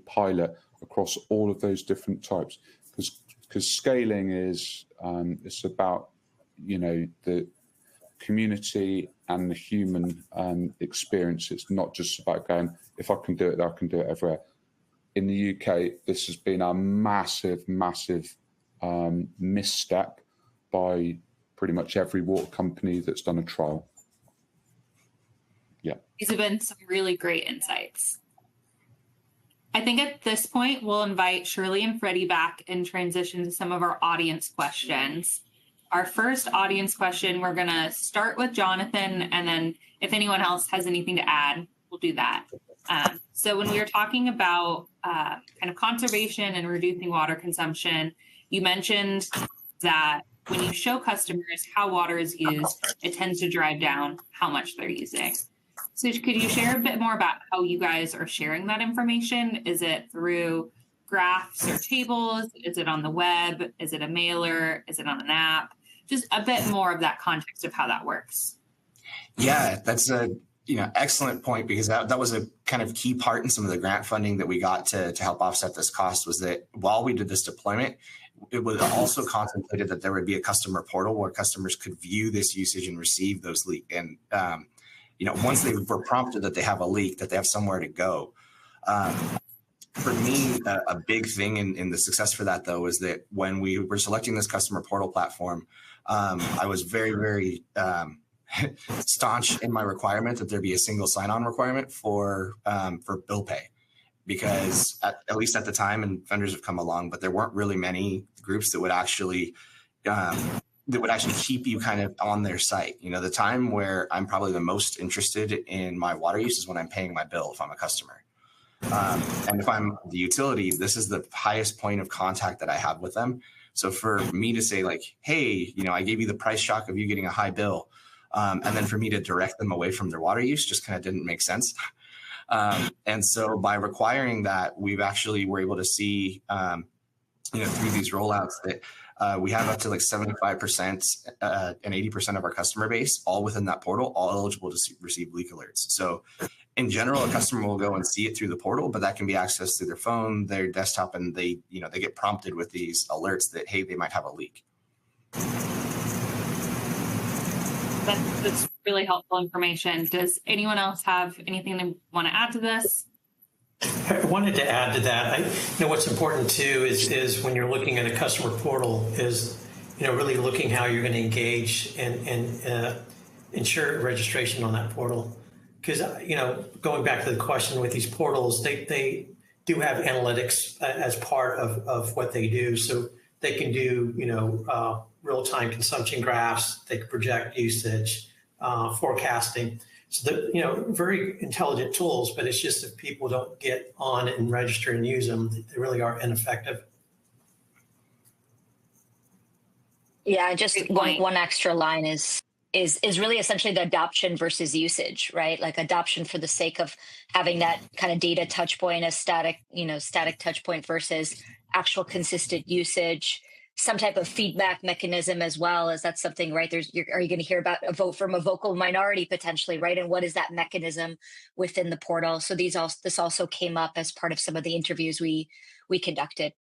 pilot across all of those different types. Because scaling is it's about, you know, the community and the human experience. It's not just about going, if I can do it, I can do it everywhere. In the UK, this has been a massive misstep by pretty much every water company that's done a trial. Yeah. These have been some really great insights. I think at this point, we'll invite Shirley and Freddie back and transition to some of our audience questions. Our first audience question, we're going to start with Jonathan, and then if anyone else has anything to add, we'll do that. So when we were talking about kind of conservation and reducing water consumption, you mentioned that when you show customers how water is used, it tends to drive down how much they're using. So could you share a bit more about how you guys are sharing that information? Is it through graphs or tables? Is it on the web? Is it a mailer? Is it on an app? Just a bit more of that context of how that works. Yeah, that's a excellent point, because that was a kind of key part in some of the grant funding that we got to help offset this cost, was that while we did this deployment, it was also contemplated that there would be a customer portal where customers could view this usage and receive those leaks. And once they were prompted that they have a leak, that they have somewhere to go. For me, a big thing in the success for that, though, is that when we were selecting this customer portal platform, I was very, very staunch in my requirement that there be a single sign-on requirement for bill pay, because at least at the time, and vendors have come along, but there weren't really many groups that would actually keep you kind of on their site. The time where I'm probably the most interested in my water use is when I'm paying my bill if I'm a customer. And if I'm the utility, this is the highest point of contact that I have with them. So for me to say like, hey, I gave you the price shock of you getting a high bill, and then for me to direct them away from their water use just kind of didn't make sense. And so by requiring that, we've actually were able to see, through these rollouts that we have up to like 75% and 80% of our customer base, all within that portal, all eligible to receive leak alerts. So in general, a customer will go and see it through the portal, but that can be accessed through their phone, their desktop, and they get prompted with these alerts that, hey, they might have a leak. That's really helpful information. Does anyone else have anything they want to add to this? I wanted to add to that. What's important too is when you're looking at a customer portal is, really looking how you're going to engage and ensure registration on that portal. Because, going back to the question with these portals, they do have analytics as part of what they do. So they can do, real-time consumption graphs, they can project usage, forecasting. So they're, very intelligent tools, but it's just if people don't get on and register and use them, they really are ineffective. Yeah, just one extra line is really essentially the adoption versus usage, right? Like adoption for the sake of having that kind of data touch point, a static touch point, versus actual consistent usage, some type of feedback mechanism as well. Is that something, right? Are you going to hear about a vote from a vocal minority potentially, right? And what is that mechanism within the portal? So this also came up as part of some of the interviews we conducted.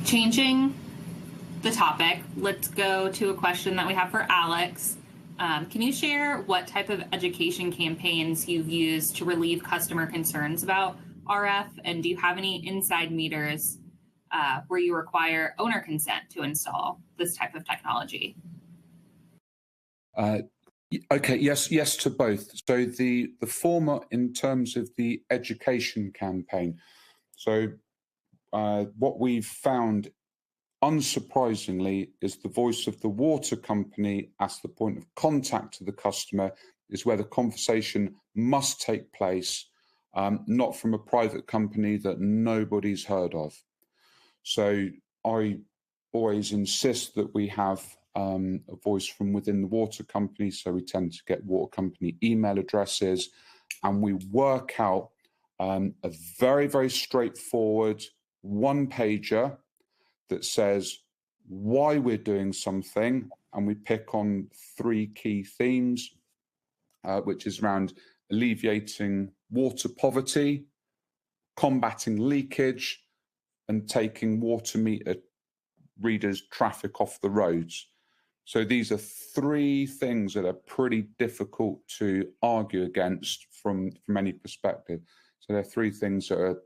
Changing the topic, let's go to a question that we have for Alex. Can you share what type of education campaigns you've used to relieve customer concerns about RF? And do you have any inside meters where you require owner consent to install this type of technology? Okay, yes to both. So the former in terms of the education campaign. So what we've found, unsurprisingly, is the voice of the water company as the point of contact to the customer is where the conversation must take place, not from a private company that nobody's heard of. So I always insist that we have a voice from within the water company. So we tend to get water company email addresses, and we work out a very, very straightforward one-pager that says why we're doing something, and we pick on 3 key themes, which is around alleviating water poverty, combating leakage, and taking water meter readers' traffic off the roads. So these are 3 things that are pretty difficult to argue against from any perspective. So there are 3 things that are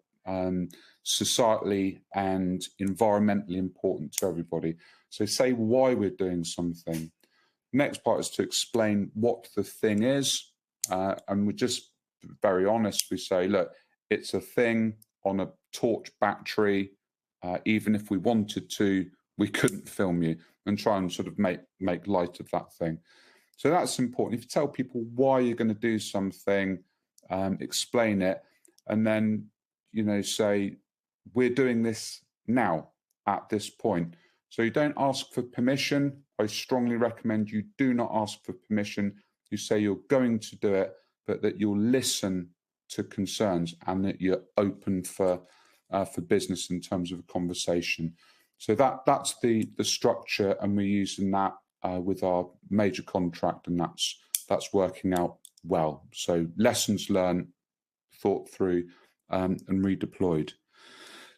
societally and environmentally important to everybody. So say why we're doing something. Next part is to explain what the thing is. And we're just very honest. We say, look, it's a thing on a torch battery. Even if we wanted to, we couldn't film you, and try and sort of make light of that thing. So that's important. If you tell people why you're going to do something, explain it, and then, you know, say, we're doing this now at this point. So you don't ask for permission. I strongly recommend you do not ask for permission. You say you're going to do it, but that you'll listen to concerns and that you're open for business in terms of a conversation. So that's the structure, and we're using that with our major contract, and that's working out well. So lessons learned, thought through, and redeployed.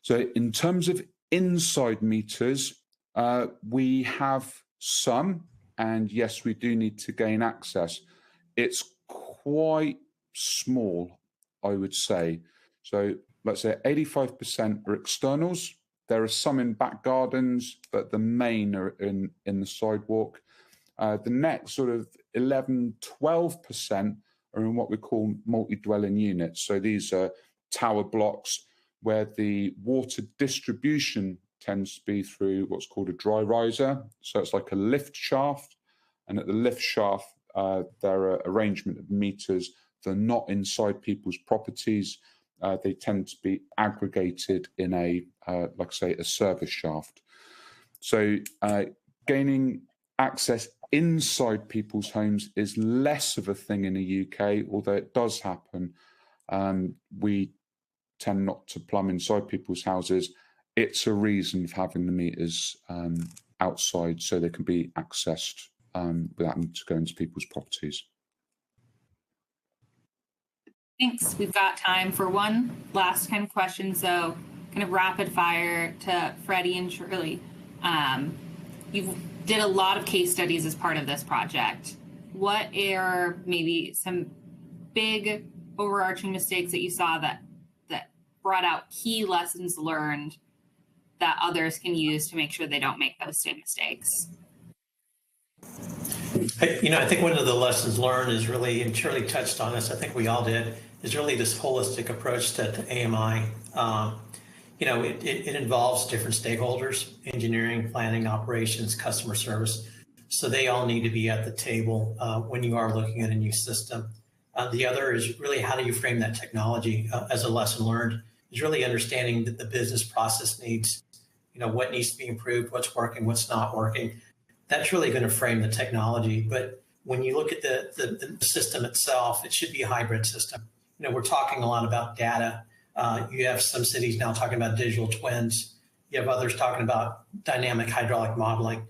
So in terms of inside meters, we have some, and yes, we do need to gain access. It's quite small, I would say. So let's say 85% are externals. There are some in back gardens, but the main are in the sidewalk. The next sort of 11, 12% are in what we call multi-dwelling units. So these are tower blocks where the water distribution tends to be through what's called a dry riser. So it's like a lift shaft. And at the lift shaft, there are arrangement of meters that are not inside people's properties. They tend to be aggregated in a, like I say, a service shaft. So gaining access inside people's homes is less of a thing in the UK, although it does happen. We tend not to plumb inside people's houses. It's a reason for having the meters outside so they can be accessed without having to go into people's properties. Thanks. We've got time for one last kind of question. So kind of rapid fire to Freddie and Shirley. You did a lot of case studies as part of this project. What are maybe some big overarching mistakes that you saw that brought out key lessons learned that others can use to make sure they don't make those same mistakes? I think one of the lessons learned is really, and Shirley touched on this, I think we all did, is really this holistic approach to AMI. It involves different stakeholders: engineering, planning, operations, customer service. So they all need to be at the table when you are looking at a new system. The other is really, how do you frame that technology as a lesson learned, is really understanding that the business process needs, what needs to be improved, what's working, what's not working. That's really going to frame the technology. But when you look at the system itself, it should be a hybrid system. We're talking a lot about data. You have some cities now talking about digital twins. You have others talking about dynamic hydraulic modeling.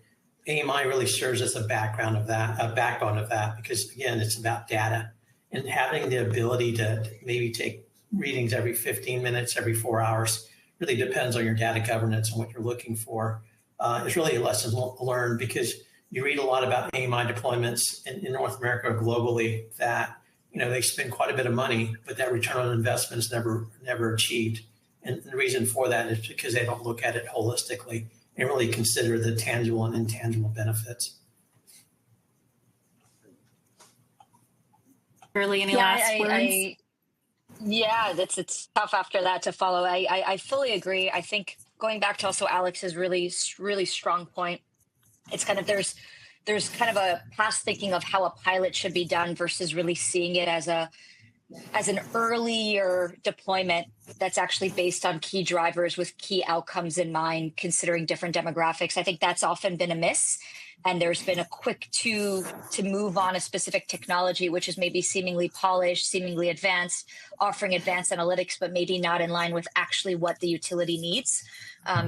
AMI really serves as a background of that, a backbone of that, because again, it's about data, and having the ability to maybe take readings every 15 minutes, every 4 hours, really depends on your data governance and what you're looking for. It's really a lesson learned, because you read a lot about AMI deployments in North America or globally that, they spend quite a bit of money, but that return on investment is never achieved. And the reason for that is because they don't look at it holistically and really consider the tangible and intangible benefits. Shirley, any last words? It's tough after that to follow. I fully agree. I think going back to also Alex's really strong point, it's kind of there's kind of a past thinking of how a pilot should be done versus really seeing it as a as an earlier deployment that's actually based on key drivers with key outcomes in mind, considering different demographics. I think that's often been a miss. And there's been a quick to move on a specific technology, which is maybe seemingly polished, seemingly advanced, offering advanced analytics, but maybe not in line with actually what the utility needs.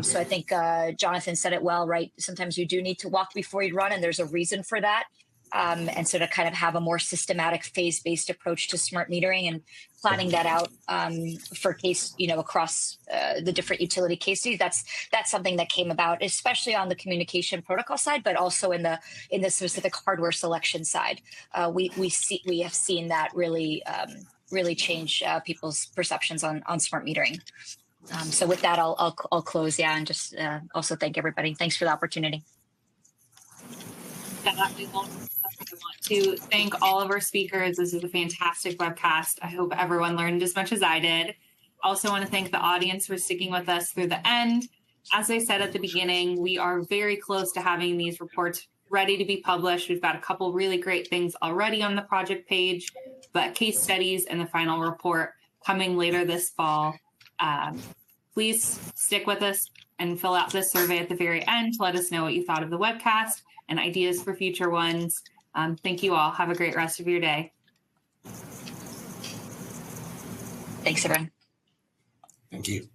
So I think Jonathan said it well, right? Sometimes you do need to walk before you run, and there's a reason for that. And so to kind of have a more systematic phase-based approach to smart metering and planning that out for case, across the different utility cases, that's something that came about, especially on the communication protocol side, but also in the specific hardware selection side. We have seen that really change people's perceptions on smart metering. So with that, I'll close, and just also thank everybody. Thanks for the opportunity. I want to thank all of our speakers. This is a fantastic webcast. I hope everyone learned as much as I did. Also want to thank the audience for sticking with us through the end. As I said at the beginning, we are very close to having these reports ready to be published. We've got a couple really great things already on the project page, but case studies and the final report coming later this fall. Please stick with us and fill out this survey at the very end to let us know what you thought of the webcast and ideas for future ones. Thank you all. Have a great rest of your day. Thanks, everyone. Thank you.